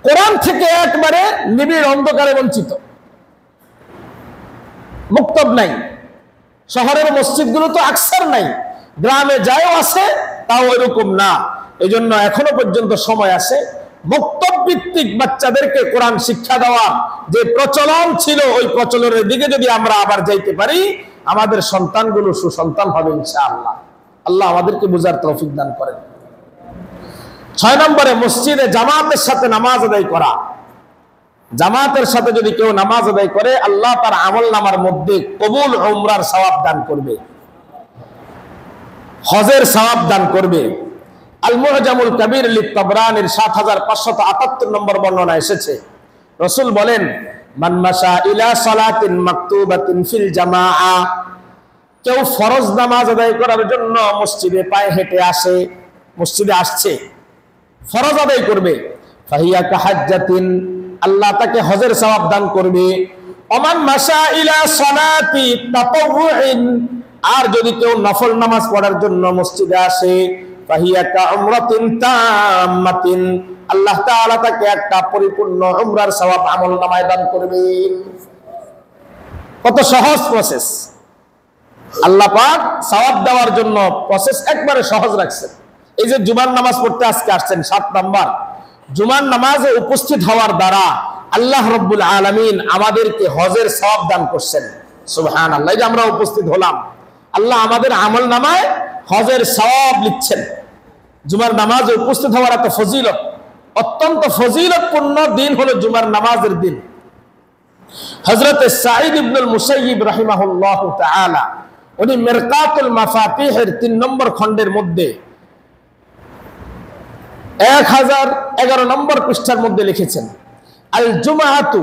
কোরআন থেকে একবারে নিবিড় অন্ধকারে বঞ্চিত, বক্তব্য নাই। শহরের মসজিদগুলো তো আকসার নাই, গ্রামে যাও আছে, তাও এরকম না। এই জন্য এখনো পর্যন্ত সময় আছে বক্তব্য ভিত্তিক বাচ্চাদেরকে কোরআন শিক্ষা দেওয়া যে প্রচলন ছিল, ওই প্রচলনের দিকে যদি আমরা আবার যাইতে পারি, আমাদের সন্তানগুলো সুসন্তান হবে ইনশাআল্লাহ। আল্লাহ আমাদেরকে বুঝার তৌফিক দান করেন। 6 নম্বরে মসজিদে জামাতের সাথে নামাজ আদায় করা। জামাতের সাথে যদি কেউ নামাজ আদায় করে, আল্লাহ তার আমলনামার মধ্যে কবুল উমরার সওয়াব দান করবে, হজের সওয়াব দান করবে। আল মুআজামুল কবির লিত-তাবরানির 7578 নম্বর বর্ণনা এসেছে, রাসূল বলেন, মান মাশা ইলা সালাতিন মাকতুবাতিন ফিল জামাআ, কেউ ফরজ নামাজ আদায় করার জন্য মসজিদে পায়ে হেঁটে আসে, মসজিদে আসছে, ফরজ আদায় করবে, ফাহিয়া কাহাজ্জাতিন, আল্লাহ তাকে হজের সওয়াব দান করবে। ওমান মাশা ইলা সালাতি তাতাওউইন, আর যদি কেউ নফল নামাজ পড়ার জন্য মসজিদে আসে, ফাহিয়া কাউমরাতিন তাম্মাতিন, আল্লাহ তাআলা তাকে একটা পরিপূর্ণ উমরার সওয়াব আমলনামায় দান করবেন। কত সহজ প্রসেস! আল্লাহ পাক সওয়াব দেওয়ার জন্য প্রসেস একবারে সহজ রাখছেন। এই যে জুমার নামাজ পড়তে আজকে আসছেন, 7 নাম্বার জুমার নামাজে উপস্থিত হওয়ার দ্বারা আল্লাহ রাব্বুল আলামিন আমাদেরকে হজের সওয়াব দান করছেন। সুবহানাল্লাহ। এই যে আমরা উপস্থিত হলাম, আল্লাহ আমাদের আমলনামায় হজের সওয়াব লিখছেন। জুমার নামাজে উপস্থিত হওয়ার এত ফজিলত, অত্যন্ত ফজিলতপূর্ণ দিন হলো জুমার নামাজের দিন। হযরত সাঈদ ইবনুল মুসাইয়িব রাহিমাহুল্লাহু তাআলা, উনি মিরকাতুল মাফাতিহের 3 নম্বর খণ্ডের মধ্যে 1011 নম্বর পৃষ্ঠার মধ্যে লিখেছেন, আল জুমআতু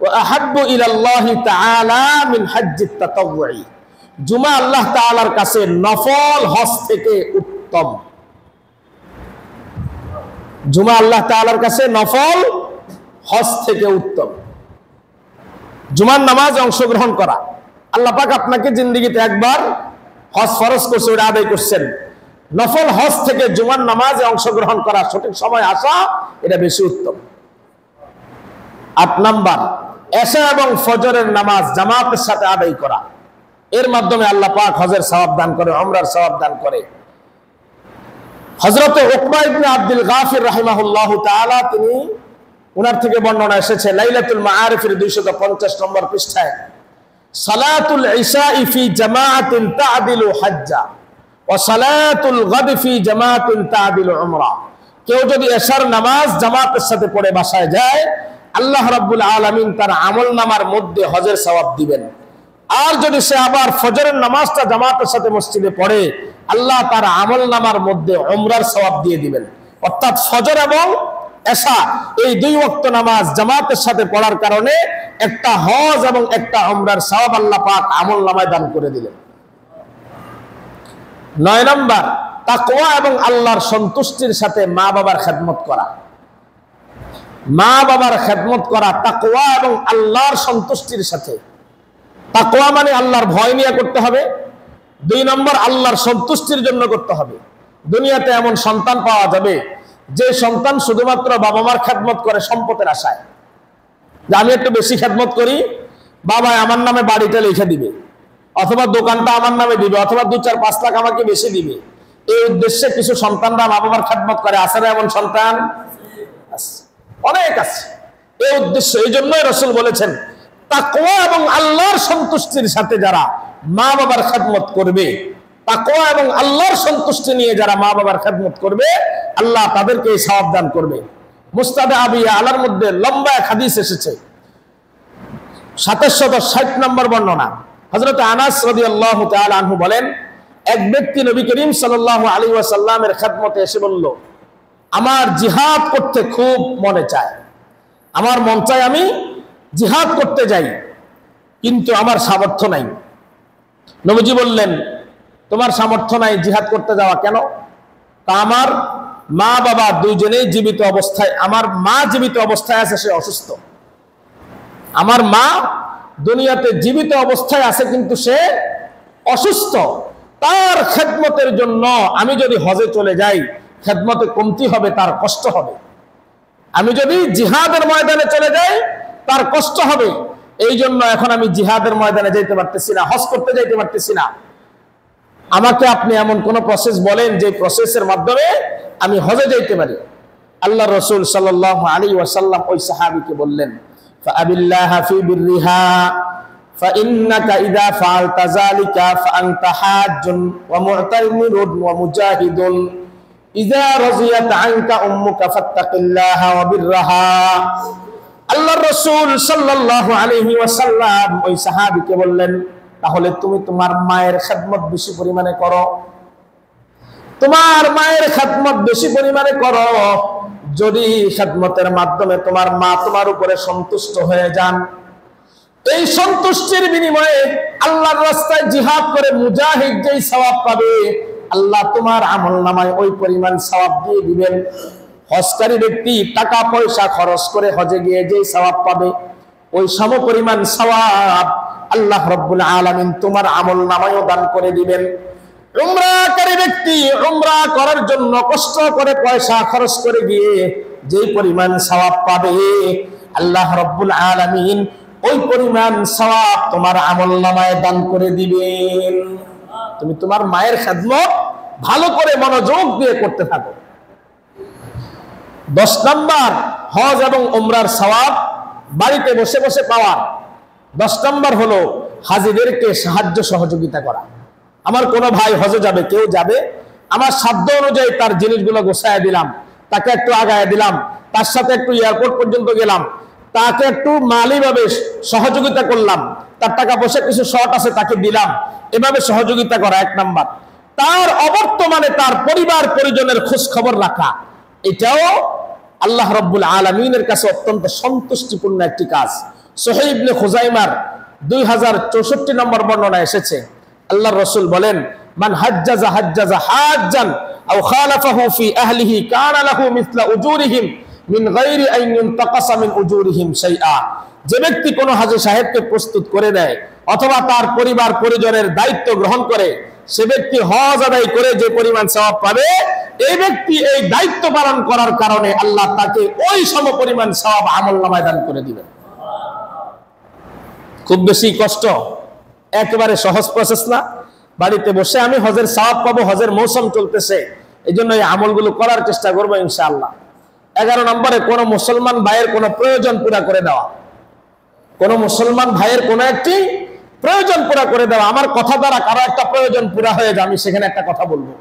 ওয়া আহাব্বু ইলাল্লাহি তাআলা মিন হজ্জিত তাতাওউই, জুমা আল্লাহ তাআলার কাছে নফল হজ থেকে উত্তম। জুমা আল্লাহ তাআলার কাছে নফল হজ থেকে উত্তম। জুমার নামাজে অংশগ্রহণ করা, আল্লাহ পাক আপনাকে জিন্দেগিতে একবার হজ ফরজ করছে, ওটা আদায় করছেন। নফল হজ থেকে জুমার নামাজে অংশগ্রহণ করা, সঠিক সময় আসা, এটা বেশি উত্তম। 8 নাম্বার এশা এবং ফজরের নামাজ জামাতের সাথে আদায় করা, এর মাধ্যমে আল্লাহ পাক হজের সওয়াব দান করে, উমরার সওয়াব দান করে। হযরত উকবা ইবনে আব্দুল গাফির রাহিমাহুল্লাহু তাআলা, তিনি ওনার থেকে বর্ণনা এসেছে লাইলাতুল মাআরিফের 250 নম্বর পৃষ্ঠায়, সালাতুল ইশাই ফি জামাআতিন তা'দিলু হাজ্জা ওয়া সালাতুল গাদ ফি জামাআতিন তা'দিলু উমরা, কেউ যদি এশার নামাজ জামাতের সাথে পড়ে বাসায় যায়, আল্লাহ রাব্বুল আলামিন তার আমলনামার মধ্যে হজের সওয়াব দিবেন। আর যদি সে আবার ফজরের নামাজটা জামাতের সাথে মসজিদে পড়ে, আল্লাহ তার আমলনামার মধ্যে উমরার সওয়াব দিয়ে দিবেন। অর্থাৎ ফজর এবং এশা এই 2 ওয়াক্ত নামাজ জামাতের সাথে পড়ার কারণে একটা হজ এবং একটা উমরার সওয়াব আল্লাহ পাক আমলনামায় দান করে দিলেন। 9 নাম্বার তাকওয়া এবং আল্লাহর সন্তুষ্টির সাথে মা বাবার খেদমত করা। মা বাবার খেদমত করা তাকওয়া এবং আল্লাহর সন্তুষ্টির সাথে। তাকওয়া মানে আল্লাহর ভয় নিয়ে করতে হবে। 2 নম্বর আল্লাহর সন্তুষ্টির জন্য করতে হবে। দুনিয়াতে এমন সন্তান পাওয়া যাবে যে সন্তান শুধুমাত্র বাবা মার খেদমত করে সম্পদের আশায়, যে আমি একটু বেশি খেদমত করি, বাবা আমার নামে বাড়িটা লিখে দিবে, অথবা দোকানটা আমার নামে দিবে, অথবা 2-4-5 লাখ আমাকে বেশি দিবে। এই উদ্দেশ্যে কিছু সন্তানরা মা বাবার খেদমত করে। আছে না এমন সন্তান? অনেক আছে। এই উদ্দেশ্য, এই জন্যই রাসূল বলেছেন তাকওয়া এবং আল্লাহর সন্তুষ্টির সাথে যারা মা বাবার খেদমত করবে, তাকওয়া এবং আল্লাহর সন্তুষ্টি নিয়ে যারা মা বাবার খেদমত করবে, আল্লাহ তাদেরকে এই সওয়াব দান করবে। মুস্তাদে আবি আলার মধ্যে লম্বা এক হাদিস এসেছে, 2760 নম্বর বর্ণনা। হযরত আনাস রাদিয়াল্লাহু তাআলা আনহু বলেন, এক ব্যক্তি নবী করিম সাল্লাল্লাহু আলাইহি ওয়াসাল্লামের খেদমতে এসে বলল, আমার জিহাদ করতে খুব মনে চায়, আমার মন চায় আমি জিহাদ করতে যাই, কিন্তু আমার সামর্থ্য নাই। নবীজি বললেন, তোমার সামর্থ্য নাই জিহাদ করতে যাওয়া কেন? তা আমার মা বাবা দুইজনেই জীবিত অবস্থায়, আমার মা জীবিত অবস্থায় আছে, সে অসুস্থ। আমার মা দুনিয়াতে জীবিত অবস্থায় আছে কিন্তু সে অসুস্থ। তার খেদমতের জন্য আমি যদি হজে চলে যাই, খেদমতে কমতি হবে, তার কষ্ট হবে। আমি যদি জিহাদের ময়দানে চলে যাই, তার কষ্ট হবে। এই জন্য এখন আমি জিহাদের ময়দানে যেতে পারতেছি না, হজ করতে যাইতে পারতেছি না। আমাকে আপনি এমন কোন প্রসেস বলেন যে প্রসেসের মাধ্যমে আমি হজে যাইতে পারি। আল্লাহ রাসূল সাল্লাল্লাহু আলাইহি ওয়াসাল্লাম ওই সাহাবীকে বললেন, ফাআবিল্লাহা ফি বিররিহা ফাইন্নাকা ইযা ফাআলতা যালিকা ফাআনতা হাজ্জুন ওয়া মু'তামিরুন ওয়া মুজাহিদুন ইযা রাযিয়াত আনকা উম্মুকা ফাত্তাকিল্লাহা ওয়া বিররাহা। আল্লাহর রাসূল সাল্লাল্লাহু আলাইহি ওয়াসাল্লাম ওই সাহাবীকে বললেন, তাহলে তুমি তোমার মায়ের খেদমত বেশি পরিমাণে করো, তোমার মায়ের খেদমত বেশি পরিমাণে করো। যদি খেদমতের মাধ্যমে তোমার মা তোমার উপরে সন্তুষ্ট হয়ে যান, এই সন্তুষ্টির বিনিময়ে আল্লাহর রাস্তায় জিহাদ করে মুজাহিদ যেই সওয়াব পাবে, আল্লাহ তোমার আমলনামায় ওই পরিমাণ সওয়াব দিয়ে দিবেন। হজকারী ব্যক্তি টাকা পয়সা খরচ করে হজে গিয়ে যেই সওয়াব পাবে, ওই সম পরিমাণ সওয়াব আল্লাহ রাব্বুল আলামিন তোমার আমলনামায়ও দান করে দিবেন। উমরাকারী ব্যক্তি উমরা করার জন্য কষ্ট করে পয়সা খরচ করে গিয়ে যেই পরিমাণ সওয়াব পাবে, আল্লাহ রাব্বুল আলামিন ওই পরিমাণ সওয়াব তোমার আমলনামায় দান করে দিবেন। তুমি তোমার মায়ের খেদমত ভালো করে মনোযোগ দিয়ে করতে থাকো। 10 নম্বর হজ এবং উমরার সওয়াব বাড়িতে বসে বসে পাওয়ার 10 নম্বর হলো হাজীদেরকে সাহায্য সহযোগিতা করা। আমার কোনো ভাই হজে যাবে, কেউ যাবে, আমার সাধ্য অনুযায়ী তার জিনিসগুলো গোছায় দিলাম, তাকে একটু আগায় দিলাম, তার সাথে একটু এয়ারপোর্ট পর্যন্ত গেলাম, তাকে একটু মালিভাবে সহযোগিতা করলাম, তার টাকা পয়সা কিছু শর্ট আছে তাকে দিলাম, এভাবে সহযোগিতা করা 1 নাম্বার। তার অবর্তমানে তার পরিবার পরিজনের খোঁজ খবর রাখা, এটাও আল্লাহ রাব্বুল আলামিনের কাছে অত্যন্ত সন্তুষ্টিপূর্ণ একটি কাজ। সহিহ ইবনে খুজাইমার 2064 নম্বর বর্ণনা এসেছে, আল্লাহর রাসূল বলেন, মান হাজ্জাজা হাজ্জান আও খালাফাহু ফি আহলিহি কানা লাহু মিসলা উজুরিহিম মিন গায়রি আন ইনতাকাসা মিন উজুরিহিম শাইআ। যে ব্যক্তি কোনো হাজী সাহেবকে প্রস্তুত করে দেয় অথবা তার পরিবার পরিজনের দায়িত্ব গ্রহণ করে, সে ব্যক্তি হজ আদায় করে যে পরিমাণ সওয়াব পাবে, এই ব্যক্তি এই দায়িত্ব পালন করার কারণে আল্লাহ তাকে ওই সমপরিমাণ সওয়াব আমলনামায় দান করে দিবেন। খুব বেশি কষ্ট, একেবারে সহজ প্রসেস না। বাড়িতে বসে আমি হজের সওয়াব পাবো, হজের মৌসুম চলতেছে, এই জন্য এই আমলগুলো করার চেষ্টা করবো ইনশাআল্লাহ। 11 নম্বরে কোন মুসলমান ভাইয়ের কোন প্রয়োজন পুরা করে দেওয়া, কোন মুসলমান ভাইয়ের কোন একটি প্রয়োজন পুরা করে দেওয়া। আমার কথা দ্বারা কারো একটা প্রয়োজন পুরা হয়ে যায়, আমি সেখানে একটা কথা বলবো।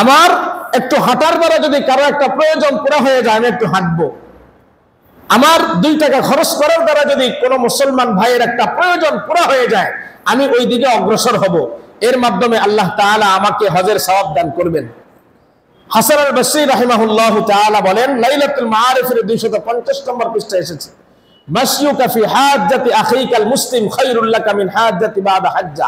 আমার একটু হাঁটার দ্বারা যদি কারো একটা প্রয়োজন পুরা হয়ে যায়, আমি একটু হাঁটবো। আমার 2 টাকা খরচ করার দ্বারা যদি কোনো মুসলমান ভাইয়ের একটা প্রয়োজন পুরা হয়ে যায়, আমি ওই দিকে অগ্রসর হব। এর মাধ্যমে আল্লাহ তাআলা আমাকে হজের সওয়াব দান করবেন। হাসান আল বসরি রাহিমাহুল্লাহু তাআলা বলেন, লাইলাতুল মাআরিফের 250 নম্বর পৃষ্ঠায় এসেছে, মাশয়ুকা ফি হাজ্জাতি আখিকাল মুসলিম খায়রুল লাকা মিন হাজ্জাতি বাদা হাজ্জা।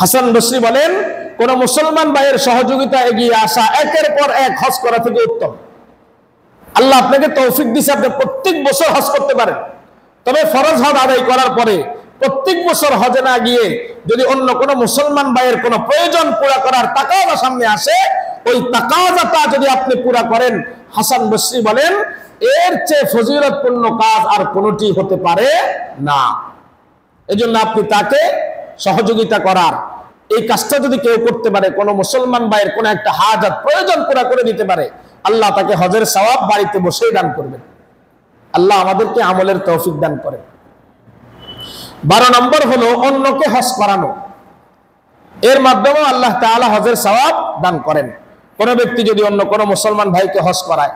হাসান বসরি বলেন, কোন মুসলমান ভাইয়ের সহযোগিতা এগিয়ে আসা একের পর এক হজ করা থেকে উত্তম। আল্লাহ আপনাকে তৌফিক দিয়েছে, আপনি প্রত্যেক বছর হজ করতে পারেন, তবে ফরজ হজ আদায় করার পরে প্রত্যেক বছর হজে না গিয়ে যদি অন্য কোনো মুসলমান ভাইয়ের কোনো প্রয়োজন পুরা করার তাকাওয়া সামনে আসে, ওই তাকাওয়াটা যদি আপনি পুরা করেন, হাসান বসরি বলেন, এর চেয়ে ফজিলতপূর্ণ কাজ আর কোনটি হতে পারে না। এজন্য আপনি তাকে সহযোগিতা করার এই কাজটা যদি কেউ করতে পারে, কোনো মুসলমান ভাইয়ের কোনো একটা হাজাত প্রয়োজন পুরা করে দিতে পারে, আল্লাহ তাকে হজের সওয়াব বাড়িতে বসেই দান করবেন। আল্লাহ আমাদেরকে আমলের তৌফিক দান করেন। 12 নম্বর হলো অন্যকে হজ করানো, এর মাধ্যমে আল্লাহ তাআলা হজের সওয়াব দান করেন। কোন ব্যক্তি যদি অন্য কোন মুসলমান ভাইকে হজ করায়,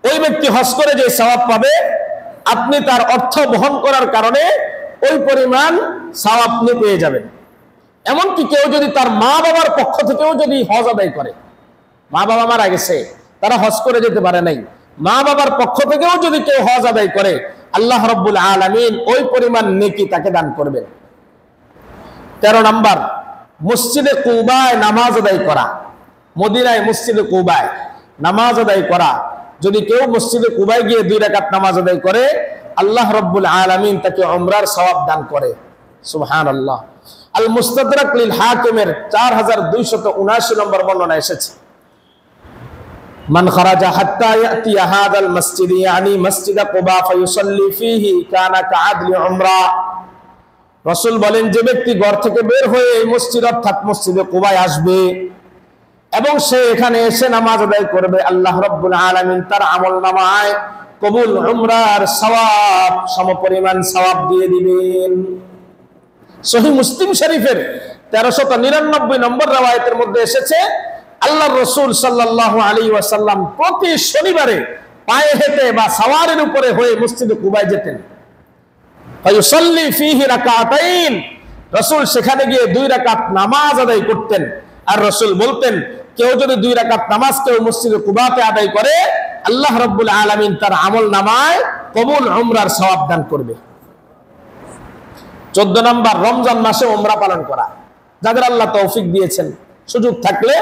ওই ব্যক্তি হজ করে যে সওয়াব পাবে, আপনি তার অর্থ বহন করার কারণে ওই পরিমাণ সওয়াব আপনি পেয়ে যাবেন। এমনকি কেউ যদি তার মা বাবার পক্ষ থেকেও যদি হজ আদায় করে, মা বাবা মারা গেছে, তারা হজ করে যেতে পারে নাই, মা বাবার পক্ষ থেকেও যদি কেউ হজ আদায় করে, আল্লাহ রাব্বুল আলামিন ওই পরিমাণ নেকি তাকে দান করবেন। 13 নম্বর, মসজিদে কুবায় নামাজ আদায় করা। মদিনায় মসজিদে কুবায় নামাজ আদায় করা, যদি কেউ মসজিদে কুবায় গিয়ে 2 রাকাত নামাজ আদায় করে, আল্লাহ রাব্বুল আলামিন তাকে উমরার সওয়াব দান করে। সুবহানাল্লাহ। আল মুস্তাদরাক লিল হাকিমের 4279 নম্বর বর্ণনা এসেছে, মান খারাজা হাত্তা ইয়াতি হাদাল মসজিদ ইয়ানি মসজিদ কুবা ফায়ুসাল্লি ফীহি কানা কাআদলি উমরা। রাসূল বলেন, যে ব্যক্তি ঘর থেকে বের হয়ে এই মসজিদ অর্থাৎ মসজিদে কুবায় আসবে এবং সে এখানে এসে নামাজ আদায় করবে, আল্লাহ রাব্বুল আলামিন তার আমলনামায় কবুল উমরার সওয়াব সমপরিমাণ সওয়াব দিয়ে দিবেন। সহিহ মুসলিম শরীফের 1399 নম্বর রওয়ায়াতের মধ্যে এসেছে, আল্লাহর রাসূল সাল্লাল্লাহু আলাইহি ওয়াসাল্লাম প্রতি শনিবারে পায়ে হেঁটে বা সাওয়ারের উপরে হয়ে মসজিদে কুবায় যেতেন। ফায়ুসাল্লি ফীহি রাকাতাইন, রাসূল সেখানে গিয়ে 2 রাকাত নামাজ আদায় করতেন। আর রাসূল বলতেন, কেউ যদি 2 রাকাত নামাজ কেউ মসজিদে কুবাতে আদায় করে, আল্লাহ রাব্বুল আলামিন তার আমলনামায় কবুল উমরার সওয়াব দান করবে। 14 নম্বর, রমজান মাসে উমরা পালন করা। যাদের আল্লাহ তৌফিক দিয়েছেন, সুযোগ থাকলে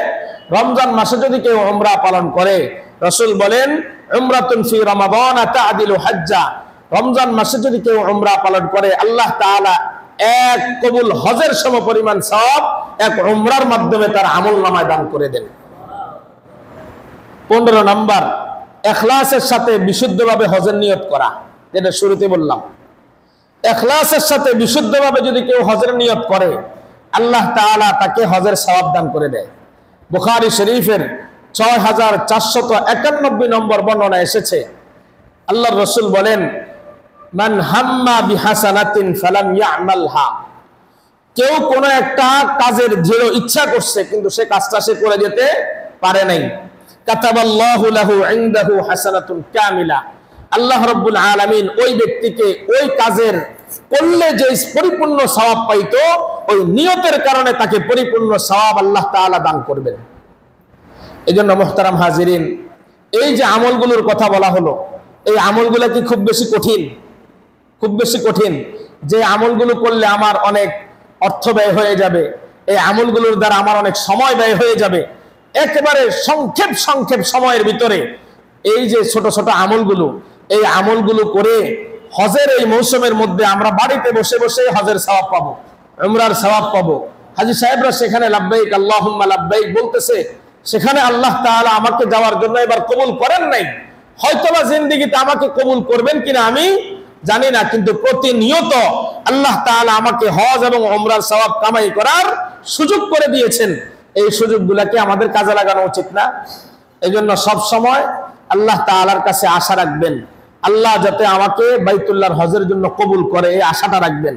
রমজান মাসে যদি কেউ উমরা পালন করে, রাসূল বলেন, উমরাতুন ফি রমাদান তা'দিলু হাজ্জা। রমজান মাসে যদি কেউ উমরা পালন করে, আল্লাহ তাআলা এক কবুল হজের সমপরিমাণ সওয়াব এক উমরার মাধ্যমে তার আমলনামায় দান করে দেন। 15 নম্বর, ইখলাসের সাথে বিশুদ্ধভাবে হজের নিয়ত করা, যেটা শুরুতে বললাম। ইখলাসের সাথে বিশুদ্ধভাবে যদি কেউ হজের নিয়ত করে, আল্লাহ তাআলা তাকে হজের সওয়াব দান করে দেয়। বুখারী শরীফের 6491 নম্বর বর্ণনা এসেছে, আল্লাহর রাসূল বলেন, মান হাম্মা বিহাসানাতিন ফালাম ইয়ামালহা। কেউ কোন একটা কাজের দৃঢ় ইচ্ছা করছে, কিন্তু সে কাজটা সে করে যেতে পারে নাই, কাতাবাল্লাহু লাহু ইনদাহু হাসানাতুন কামিলা। আল্লাহ রাব্বুল আলামিন ওই ব্যক্তিকে ওই কাজের করলে যে পরিপূর্ণ সওয়াব পাইতো, ওই নিয়তের কারণে তাকে পরিপূর্ণ সওয়াব আল্লাহ তাআলা দান করবেন। এজন্য মুহতারাম হাজিরিন, এই যে আমলগুলোর কথা বলা হলো, এই আমলগুলো কি খুব বেশি কঠিন? খুব বেশি কঠিন যে আমলগুলো করলে আমার অনেক অর্থ ব্যয় হয়ে যাবে, এই আমলগুলোর দ্বারা আমার অনেক সময় ব্যয় হয়ে যাবে। একেবারে সংক্ষেপ সময়ের ভিতরে এই যে ছোট ছোট আমলগুলো, এই আমলগুলো করে হজের এই মৌসুমের মধ্যে আমরা বাড়িতে বসে বসে হজের সওয়াব পাবো, উমরার সওয়াব পাবো। হাজী সাহেবরা সেখানে লাব্বাইক আল্লাহুম্মা লাব্বাইক বলতেছে, সেখানে আল্লাহ তাআলা আমাকে যাওয়ার জন্য এবার কবুল করেন নাই। হয়তোবা জিন্দেগিতে আমাকে কবুল করবেন কিনা আমি জানি না, কিন্তু প্রতিনিয়ত আল্লাহ তাআলা আমাকে হজ এবং উমরার সওয়াব কামাই করার সুযোগ করে দিয়েছেন। এই সুযোগগুলোকে আমাদের কাজে লাগানো উচিত না? এজন্য সব সময় আল্লাহ তাআলার কাছে আশা রাখবেন, আল্লাহ যাতে আমাকে বাইতুল্লাহর হজের জন্য কবুল করে, এই আশাটা রাখবেন।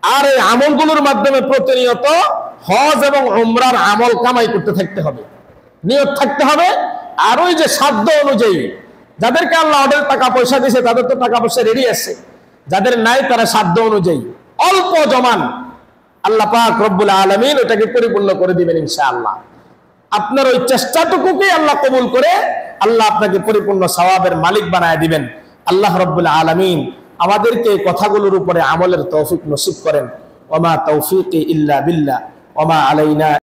আর এই আমলগুলোর মাধ্যমে প্রতিনিয়ত হজ এবং উমরার আমল কামাই করতে থাকতে হবে, নিয়ত থাকতে হবে। আর ওই যে সাধ্য অনুযায়ী, যাদেরকে আল্লাহ অনেক টাকা পয়সা দিয়েছে তাদের তো টাকা পয়সা রেডি আছে, যাদের নাই তারা সাধ্য অনুযায়ী অল্প জমান, আল্লাহ পাক রব্বুল আলামিন ওটাকে পরিপূর্ণ করে দিবেন ইনশাআল্লাহ। আপনার ওই চেষ্টাটুকুকে আল্লাহ কবুল করে আল্লাহ আপনাকে পরিপূর্ণ সওয়াবের মালিক বানায় দিবেন। আল্লাহ রব্বুল আলামিন আমাদেরকে এই কথাগুলোর উপরে আমলের তৌফিক নসিব করেন। ওমা তৌফিকি ইল্লা বিল্লাহ ওমা আলাইনা